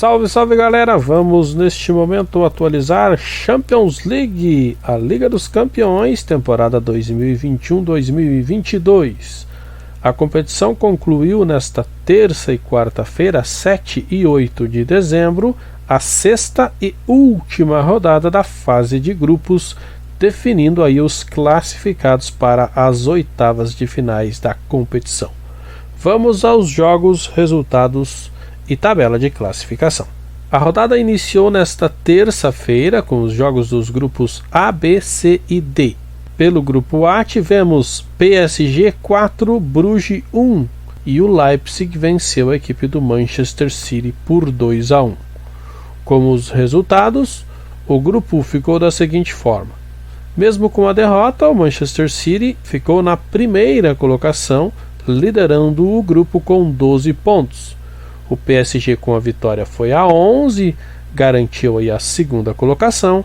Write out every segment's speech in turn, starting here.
Salve, salve galera! Vamos neste momento atualizar Champions League, a Liga dos Campeões, temporada 2021-2022. A competição concluiu nesta terça e quarta-feira, 7 e 8 de dezembro, a sexta e última rodada da fase de grupos, definindo aí os classificados para as oitavas de finais da competição. Vamos aos jogos, resultados e tabela de classificação. A rodada iniciou nesta terça-feira com os jogos dos grupos A, B, C e D. Pelo grupo A tivemos PSG 4, Bruges 1 e o Leipzig venceu a equipe do Manchester City por 2-1. Como os resultados, o grupo ficou da seguinte forma: mesmo com a derrota, o Manchester City ficou na primeira colocação, liderando o grupo com 12 pontos. O PSG com a vitória foi a 11, garantiu aí a segunda colocação,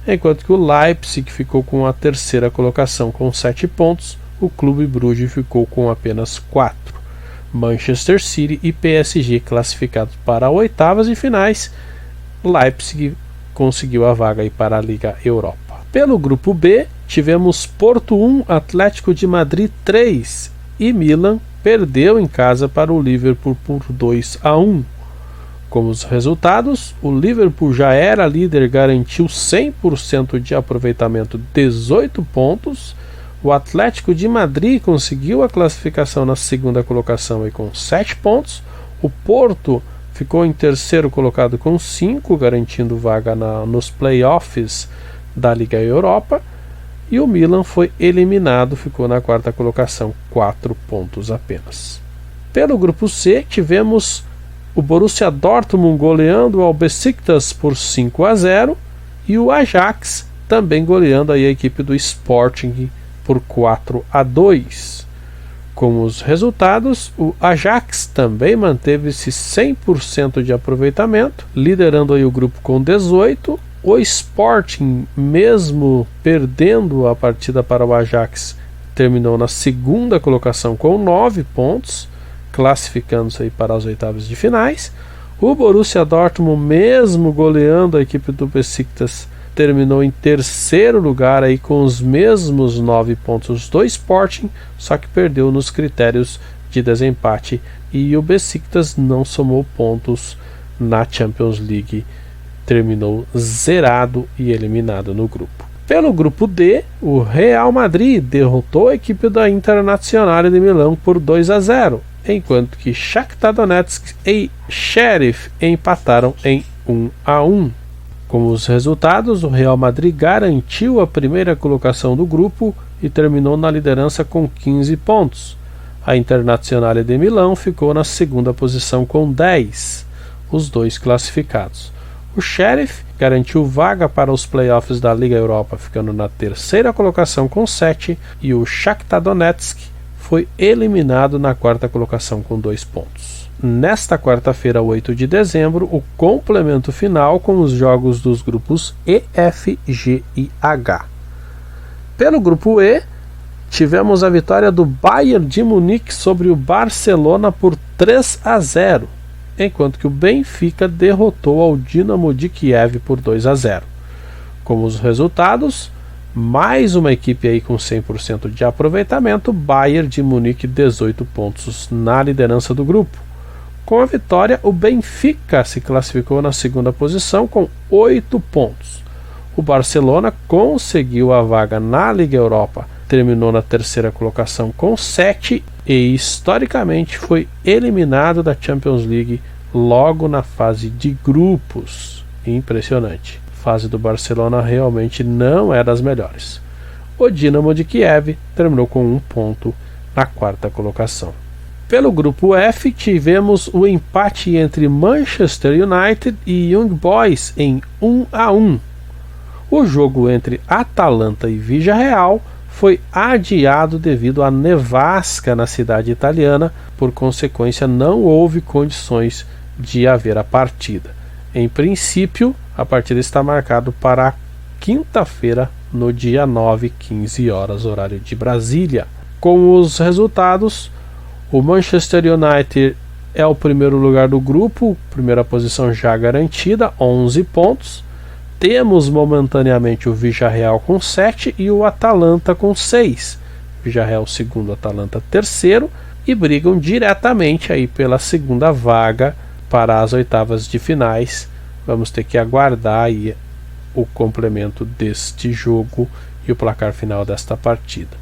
enquanto que o Leipzig ficou com a terceira colocação com 7 pontos, o Clube Bruges ficou com apenas 4. Manchester City e PSG classificados para oitavas e finais, Leipzig conseguiu a vaga aí para a Liga Europa. Pelo grupo B, tivemos Porto 1, Atlético de Madrid 3 e Milan perdeu em casa para o Liverpool por 2-1. Como os resultados, o Liverpool já era líder, garantiu 100% de aproveitamento, 18 pontos. O Atlético de Madrid conseguiu a classificação na segunda colocação aí com 7 pontos. O Porto ficou em terceiro colocado com 5, garantindo vaga nos playoffs da Liga Europa. E o Milan foi eliminado, ficou na quarta colocação, 4 pontos apenas. Pelo grupo C, tivemos o Borussia Dortmund goleando ao Besiktas por 5-0 e o Ajax também goleando aí a equipe do Sporting por 4-2. Com os resultados, o Ajax também manteve-se 100% de aproveitamento, liderando aí o grupo com 18. O Sporting, mesmo perdendo a partida para o Ajax, terminou na segunda colocação com 9 pontos, classificando-se aí para as oitavas de finais. O Borussia Dortmund, mesmo goleando a equipe do Besiktas, terminou em terceiro lugar aí com os mesmos 9 pontos do Sporting, só que perdeu nos critérios de desempate e o Besiktas não somou pontos na Champions League, terminou zerado e eliminado no grupo. Pelo grupo D, o Real Madrid derrotou a equipe da Internazionale de Milão por 2-0, enquanto que Shakhtar Donetsk e Sheriff empataram em 1-1. Com os resultados, o Real Madrid garantiu a primeira colocação do grupo e terminou na liderança com 15 pontos. A Internazionale de Milão ficou na segunda posição com 10, os dois classificados. O Sheriff garantiu vaga para os playoffs da Liga Europa, ficando na terceira colocação com 7, e o Shakhtar Donetsk foi eliminado na quarta colocação com 2 pontos. Nesta quarta-feira, 8 de dezembro, o complemento final com os jogos dos grupos E, F, G e H. Pelo grupo E, tivemos a vitória do Bayern de Munique sobre o Barcelona por 3-0. Enquanto que o Benfica derrotou ao Dinamo de Kiev por 2-0. Como os resultados, mais uma equipe aí com 100% de aproveitamento, Bayern de Munique 18 pontos na liderança do grupo. Com a vitória, o Benfica se classificou na segunda posição com 8 pontos. O Barcelona conseguiu a vaga na Liga Europa, terminou na terceira colocação com 7 e historicamente foi eliminado da Champions League logo na fase de grupos. Impressionante. A fase do Barcelona realmente não é das melhores. O Dinamo de Kiev terminou com 1 ponto na quarta colocação. Pelo grupo F, tivemos o empate entre Manchester United e Young Boys em 1-1. O jogo entre Atalanta e Villarreal foi adiado devido à nevasca na cidade italiana, por consequência não houve condições de haver a partida. Em princípio, a partida está marcada para a quinta-feira, no dia 9, 15 horas, horário de Brasília. Com os resultados, o Manchester United é o primeiro lugar do grupo, primeira posição já garantida, 11 pontos. Temos momentaneamente o Villarreal com 7 e o Atalanta com 6. Villarreal segundo, Atalanta terceiro, e brigam diretamente aí pela segunda vaga para as oitavas de finais. Vamos ter que aguardar aí o complemento deste jogo e o placar final desta partida.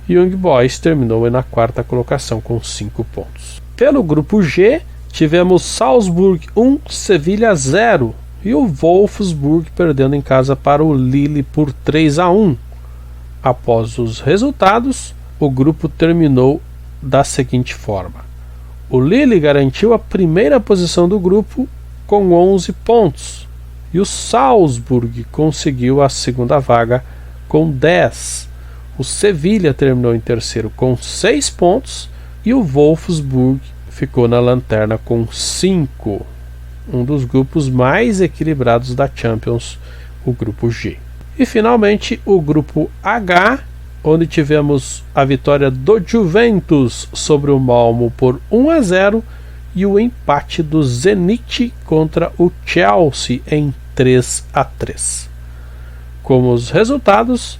Young Boys terminou na quarta colocação com 5 pontos. Pelo grupo G, tivemos Salzburg 1, Sevilha 0 e o Wolfsburg perdendo em casa para o Lille por 3-1. Após os resultados, o grupo terminou da seguinte forma: o Lille garantiu a primeira posição do grupo com 11 pontos e o Salzburg conseguiu a segunda vaga com 10. O Sevilha terminou em terceiro com 6 pontos e o Wolfsburg ficou na lanterna com 5. Um dos grupos mais equilibrados da Champions, o grupo G. E finalmente o grupo H, onde tivemos a vitória do Juventus sobre o Malmo por 1-0 e o empate do Zenit contra o Chelsea em 3-3. Como os resultados,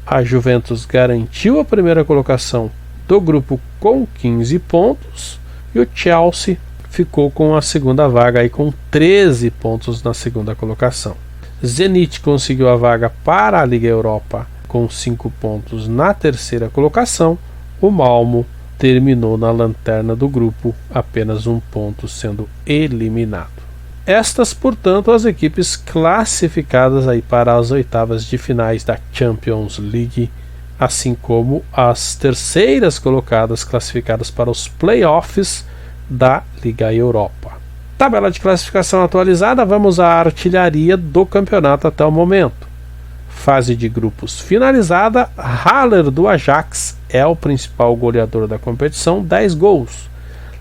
a Juventus garantiu a primeira colocação do grupo com 15 pontos e o Chelsea ficou com a segunda vaga aí com 13 pontos na segunda colocação. Zenit conseguiu a vaga para a Liga Europa com 5 pontos na terceira colocação. O Malmo terminou na lanterna do grupo, apenas 1 ponto sendo eliminado. Estas, portanto, as equipes classificadas aí para as oitavas de finais da Champions League, assim como as terceiras colocadas classificadas para os playoffs da Liga Europa. Tabela de classificação atualizada, vamos à artilharia do campeonato até o momento. Fase de grupos finalizada, Haller do Ajax é o principal goleador da competição, 10 gols.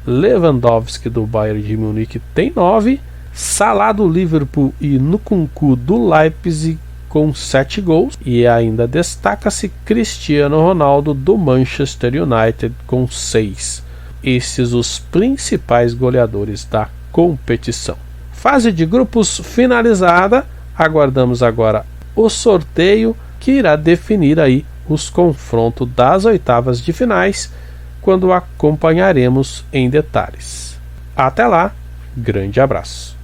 Lewandowski do Bayern de Munique tem 9, Salah do Liverpool e Nkunku do Leipzig com 7 gols, e ainda destaca-se Cristiano Ronaldo do Manchester United com 6. Esses os principais goleadores da competição. Fase de grupos finalizada, aguardamos agora o sorteio que irá definir aí os confrontos das oitavas de finais, quando acompanharemos em detalhes. Até lá, grande abraço.